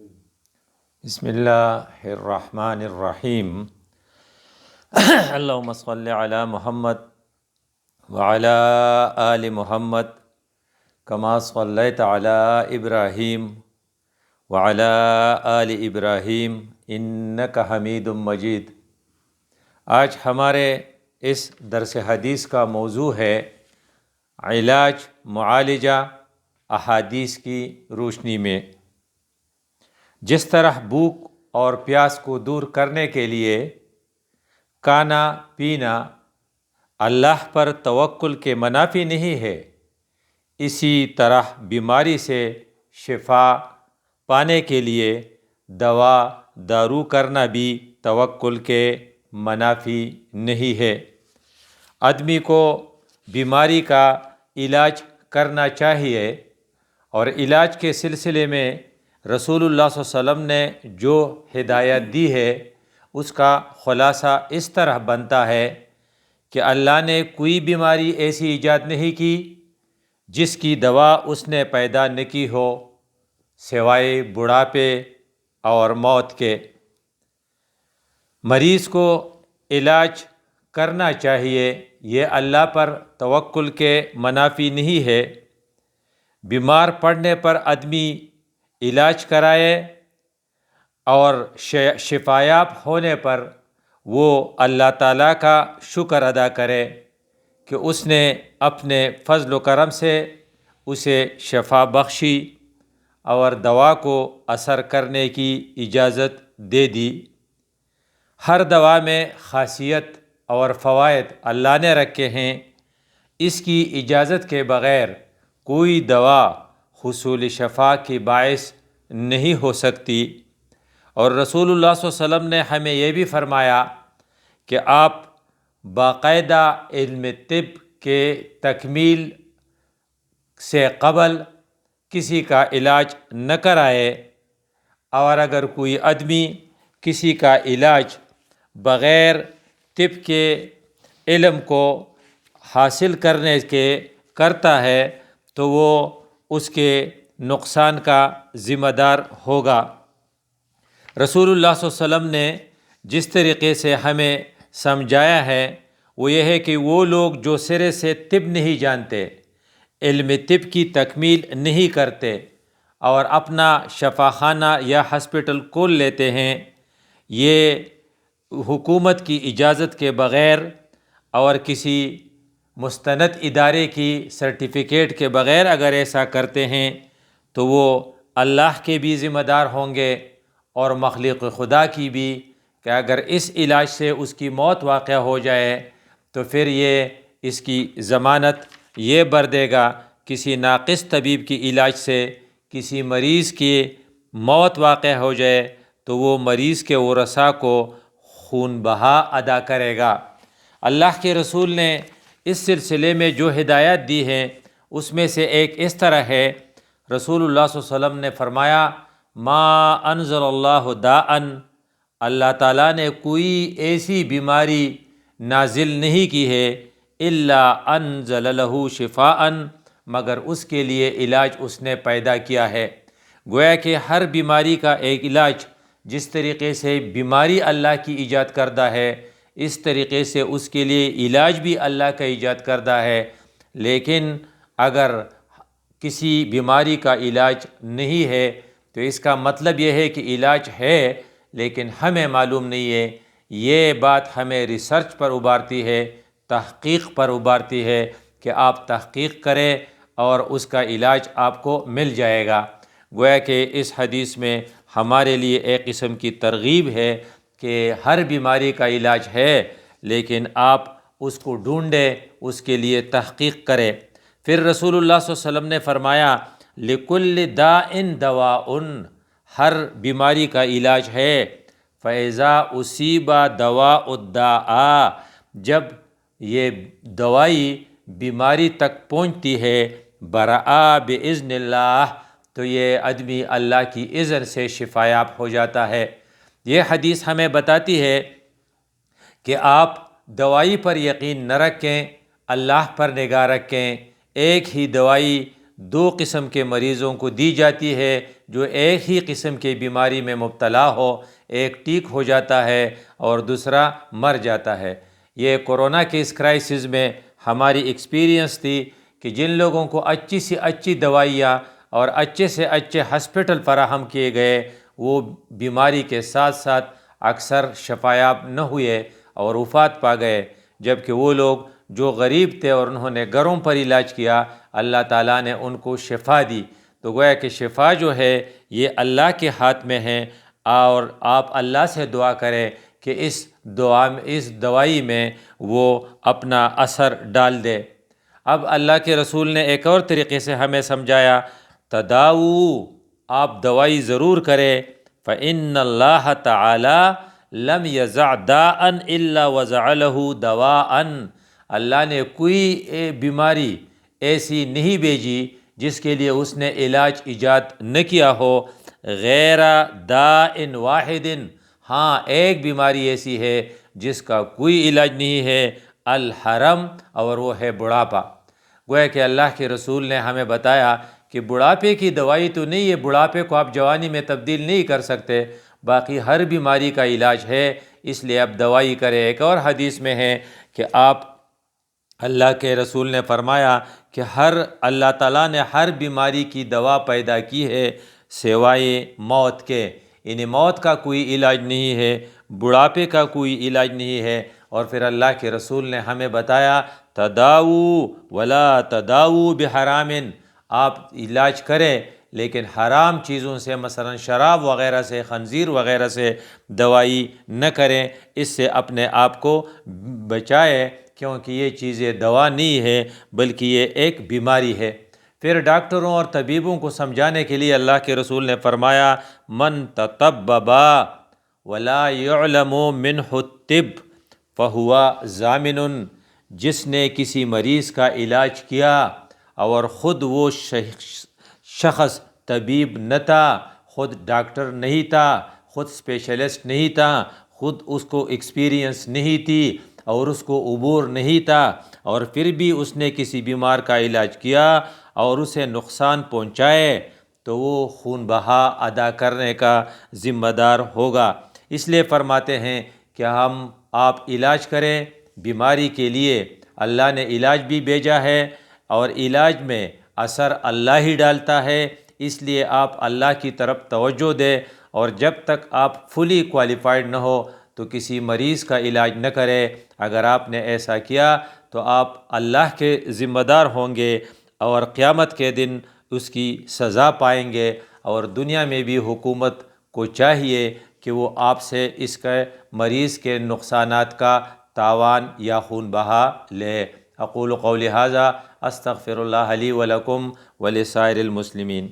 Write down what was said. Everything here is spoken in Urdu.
بسم اللہ الرحمن الرحیم اللہم صلی علی محمد وعلی آل محمد کما صلیت علی ابراہیم وعلی آل ابراہیم انک حمید مجید۔ آج ہمارے اس درس حدیث کا موضوع ہے علاج معالجہ احادیث کی روشنی میں۔ جس طرح بھوک اور پیاس کو دور کرنے کے لیے کھانا پینا اللہ پر توکل کے منافی نہیں ہے، اسی طرح بیماری سے شفا پانے کے لیے دوا دارو کرنا بھی توکل کے منافی نہیں ہے۔ آدمی کو بیماری کا علاج کرنا چاہیے، اور علاج کے سلسلے میں رسول اللہ صلی اللہ علیہ وسلم نے جو ہدایت دی ہے اس کا خلاصہ اس طرح بنتا ہے کہ اللہ نے کوئی بیماری ایسی ایجاد نہیں کی جس کی دوا اس نے پیدا نہ کی ہو سوائے بڑھاپے اور موت کے۔ مریض کو علاج کرنا چاہیے، یہ اللہ پر توکل کے منافی نہیں ہے۔ بیمار پڑنے پر آدمی علاج کرائے اور شفایاب ہونے پر وہ اللہ تعالیٰ کا شکر ادا کرے کہ اس نے اپنے فضل و کرم سے اسے شفا بخشی اور دوا کو اثر کرنے کی اجازت دے دی۔ ہر دوا میں خاصیت اور فوائد اللہ نے رکھے ہیں، اس کی اجازت کے بغیر کوئی دوا حصول شفا کی باعث نہیں ہو سکتی۔ اور رسول اللہ صلی اللہ علیہ وسلم نے ہمیں یہ بھی فرمایا کہ آپ باقاعدہ علم طب کے تکمیل سے قبل کسی کا علاج نہ کرائے، اور اگر کوئی آدمی کسی کا علاج بغیر طب کے علم کو حاصل کرنے کے کرتا ہے تو وہ اس کے نقصان کا ذمہ دار ہوگا۔ رسول اللہ صلی اللہ علیہ وسلم نے جس طریقے سے ہمیں سمجھایا ہے وہ یہ ہے کہ وہ لوگ جو سرے سے طب نہیں جانتے، علم طب کی تکمیل نہیں کرتے اور اپنا شفاخانہ یا ہاسپٹل کھول لیتے ہیں، یہ حکومت کی اجازت کے بغیر اور کسی مستند ادارے کی سرٹیفکیٹ کے بغیر اگر ایسا کرتے ہیں تو وہ اللہ کے بھی ذمہ دار ہوں گے اور مخلوق خدا کی بھی، کہ اگر اس علاج سے اس کی موت واقع ہو جائے تو پھر یہ اس کی ضمانت یہ بر دے گا کسی ناقص طبیب کی علاج سے کسی مریض کی موت واقع ہو جائے تو وہ مریض کے ورثاء کو خون بہا ادا کرے گا۔ اللہ کے رسول نے اس سلسلے میں جو ہدایت دی ہے اس میں سے ایک اس طرح ہے، رسول اللہ صلی اللہ علیہ وسلم نے فرمایا ما انزل اللہ داء، اللہ تعالیٰ نے کوئی ایسی بیماری نازل نہیں کی ہے الا انزل له شفاء، مگر اس کے لیے علاج اس نے پیدا کیا ہے۔ گویا کہ ہر بیماری کا ایک علاج، جس طریقے سے بیماری اللہ کی ایجاد کردہ ہے اس طریقے سے اس کے لیے علاج بھی اللہ کا ایجاد کردہ ہے۔ لیکن اگر کسی بیماری کا علاج نہیں ہے تو اس کا مطلب یہ ہے کہ علاج ہے لیکن ہمیں معلوم نہیں ہے۔ یہ بات ہمیں ریسرچ پر ابھارتی ہے، تحقیق پر ابھارتی ہے کہ آپ تحقیق کریں اور اس کا علاج آپ کو مل جائے گا۔ گویا کہ اس حدیث میں ہمارے لیے ایک قسم کی ترغیب ہے کہ ہر بیماری کا علاج ہے لیکن آپ اس کو ڈھونڈیں، اس کے لیے تحقیق کریں۔ پھر رسول اللہ صلی اللہ علیہ وسلم نے فرمایا لِكُلِّ دَاءٍ دَوَاءٌ، ہر بیماری کا علاج ہے۔ فَإِذَا أُصِيبَ دَوَاءُ الدَّاء، جب یہ دوائی بیماری تک پہنچتی ہے بَرَأَ بِإِذْنِ اللّہ، تو یہ آدمی اللہ کی اذن سے شفایاب ہو جاتا ہے۔ یہ حدیث ہمیں بتاتی ہے کہ آپ دوائی پر یقین نہ رکھیں، اللہ پر نگاہ رکھیں۔ ایک ہی دوائی دو قسم کے مریضوں کو دی جاتی ہے، جو ایک ہی قسم کی بیماری میں مبتلا ہو، ایک ٹھیک ہو جاتا ہے اور دوسرا مر جاتا ہے۔ یہ کورونا کے اس کرائسس میں ہماری ایکسپیرینس تھی کہ جن لوگوں کو اچھی سے اچھی دوائیاں اور اچھے سے اچھے ہاسپٹل فراہم کیے گئے، وہ بیماری کے ساتھ ساتھ اکثر شفایاب نہ ہوئے اور وفات پا گئے، جبکہ وہ لوگ جو غریب تھے اور انہوں نے گھروں پر علاج کیا، اللہ تعالیٰ نے ان کو شفا دی۔ تو گویا کہ شفا جو ہے یہ اللہ کے ہاتھ میں ہے، اور آپ اللہ سے دعا کریں کہ اس دوائی میں وہ اپنا اثر ڈال دے۔ اب اللہ کے رسول نے ایک اور طریقے سے ہمیں سمجھایا، تداؤ، آپ دوائی ضرور کریں، فإن اللہ تعالی لم یزع داء الا وضع له دواء، اللہ نے کوئی بیماری ایسی نہیں بھیجی جس کے لیے اس نے علاج ایجاد نہ کیا ہو، غیر داء واحد، ہاں ایک بیماری ایسی ہے جس کا کوئی علاج نہیں ہے، الحرم، اور وہ ہے بڑھاپا۔ گویا کہ اللہ کے رسول نے ہمیں بتایا کہ بڑھاپے کی دوائی تو نہیں ہے، بڑھاپے کو آپ جوانی میں تبدیل نہیں کر سکتے، باقی ہر بیماری کا علاج ہے، اس لیے اب دوائی کرے۔ ایک اور حدیث میں ہے کہ اللہ کے رسول نے فرمایا کہ اللہ تعالیٰ نے ہر بیماری کی دوا پیدا کی ہے سوائے موت کے، یعنی موت کا کوئی علاج نہیں ہے، بڑھاپے کا کوئی علاج نہیں ہے۔ اور پھر اللہ کے رسول نے ہمیں بتایا، تداؤ ولا تداؤ بحرام، آپ علاج کریں لیکن حرام چیزوں سے، مثلا شراب وغیرہ سے، خنزیر وغیرہ سے دوائی نہ کریں، اس سے اپنے آپ کو بچائے، کیونکہ یہ چیزیں دوا نہیں ہے بلکہ یہ ایک بیماری ہے۔ پھر ڈاکٹروں اور طبیبوں کو سمجھانے کے لیے اللہ کے رسول نے فرمایا، من تطبب ولا يعلم منہ الطب فہو ضامن، جس نے کسی مریض کا علاج کیا اور خود وہ شخص طبیب نہ تھا، خود ڈاکٹر نہیں تھا، خود اسپیشلسٹ نہیں تھا، خود اس کو ایکسپیرینس نہیں تھی اور اس کو عبور نہیں تھا، اور پھر بھی اس نے کسی بیمار کا علاج کیا اور اسے نقصان پہنچائے، تو وہ خون بہا ادا کرنے کا ذمہ دار ہوگا۔ اس لیے فرماتے ہیں کہ آپ علاج کریں بیماری کے لیے، اللہ نے علاج بھی بھیجا ہے اور علاج میں اثر اللہ ہی ڈالتا ہے، اس لیے آپ اللہ کی طرف توجہ دیں، اور جب تک آپ فلی کوالیفائڈ نہ ہو تو کسی مریض کا علاج نہ کرے۔ اگر آپ نے ایسا کیا تو آپ اللہ کے ذمہ دار ہوں گے اور قیامت کے دن اس کی سزا پائیں گے، اور دنیا میں بھی حکومت کو چاہیے کہ وہ آپ سے اس کے مریض کے نقصانات کا تاوان یا خون بہا لے۔ اقول قولی ھذا استغفر اللہ لی ولکم ولسائر المسلمین۔